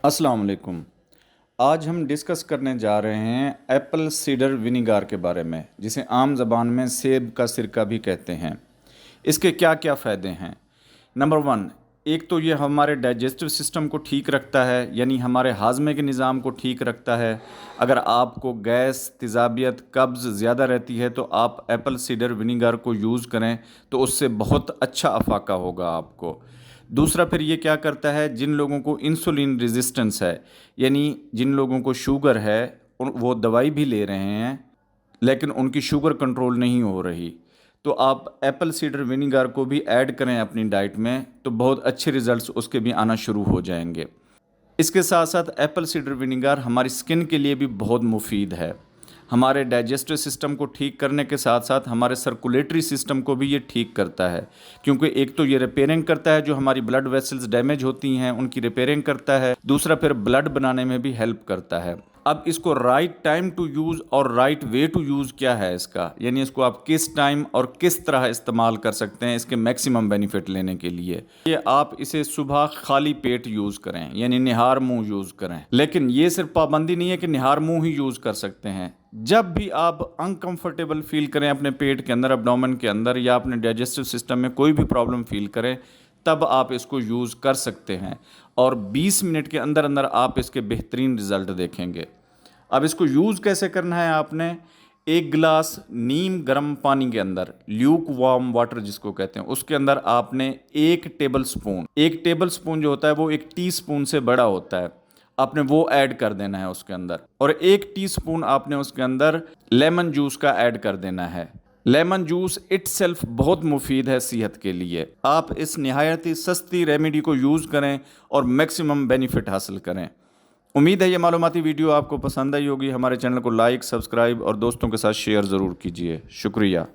अस्सलाम वालेकुम। आज हम डिस्कस करने जा रहे हैं एप्पल सीडर विनीगार के बारे में, जिसे आम ज़बान में सेब का सिरका भी कहते हैं। इसके क्या क्या फ़ायदे हैं? नंबर वन, एक तो ये हमारे डाइजेस्टिव सिस्टम को ठीक रखता है, यानी हमारे हाजमे के निज़ाम को ठीक रखता है। अगर आपको गैस, तेज़ाबियत, कब्ज़ ज़्यादा रहती है तो आप एप्पल सीडर विनीगार को यूज़ करें तो उससे बहुत अच्छा अफाका होगा आपको। दूसरा फिर ये क्या करता है, जिन लोगों को इंसुलिन रेजिस्टेंस है, यानी जिन लोगों को शुगर है, वो दवाई भी ले रहे हैं लेकिन उनकी शुगर कंट्रोल नहीं हो रही, तो आप एप्पल सीडर विनीगार को भी ऐड करें अपनी डाइट में तो बहुत अच्छे रिजल्ट्स उसके भी आना शुरू हो जाएंगे। इसके साथ साथ एप्पल सीडर विनीगार हमारी स्किन के लिए भी बहुत मुफीद है। हमारे डाइजेस्टिव सिस्टम को ठीक करने के साथ साथ हमारे सर्कुलेटरी सिस्टम को भी ये ठीक करता है, क्योंकि एक तो ये रिपेयरिंग करता है, जो हमारी ब्लड वेसल्स डैमेज होती हैं उनकी रिपेयरिंग करता है। दूसरा फिर ब्लड बनाने में भी हेल्प करता है। अब इसको राइट टाइम टू यूज़ और राइट वे टू यूज़ क्या है इसका, यानी इसको आप किस टाइम और किस तरह इस्तेमाल कर सकते हैं इसके मैक्सिमम बेनिफिट लेने के लिए। ये आप इसे सुबह खाली पेट यूज़ करें, यानी निहार मुंह यूज़ करें। लेकिन ये सिर्फ पाबंदी नहीं है कि निहार मुंह ही यूज़ कर सकते हैं। जब भी आप अनकंफर्टेबल फील करें अपने पेट के अंदर, एब्डोमेन के अंदर, या अपने डाइजेस्टिव सिस्टम में कोई भी प्रॉब्लम फील करें, तब आप इसको यूज़ कर सकते हैं और 20 मिनट के अंदर अंदर आप इसके बेहतरीन रिज़ल्ट देखेंगे। अब इसको यूज़ कैसे करना है, आपने एक गिलास नीम गर्म पानी के अंदर, ल्यूक वार्म वाटर जिसको कहते हैं, उसके अंदर आपने एक टेबल स्पून जो होता है वो एक टीस्पून से बड़ा होता है, आपने वो ऐड कर देना है उसके अंदर। और एक टीस्पून आपने उसके अंदर लेमन जूस का ऐड कर देना है। लेमन जूस इटसेल्फ बहुत मुफीद है सेहत के लिए। आप इस नहायत ही सस्ती रेमेडी को यूज़ करें और मैक्सिमम बेनिफिट हासिल करें। उम्मीद है ये मालूमाती वीडियो आपको पसंद आई होगी। हमारे चैनल को लाइक, सब्सक्राइब और दोस्तों के साथ शेयर ज़रूर कीजिए। शुक्रिया।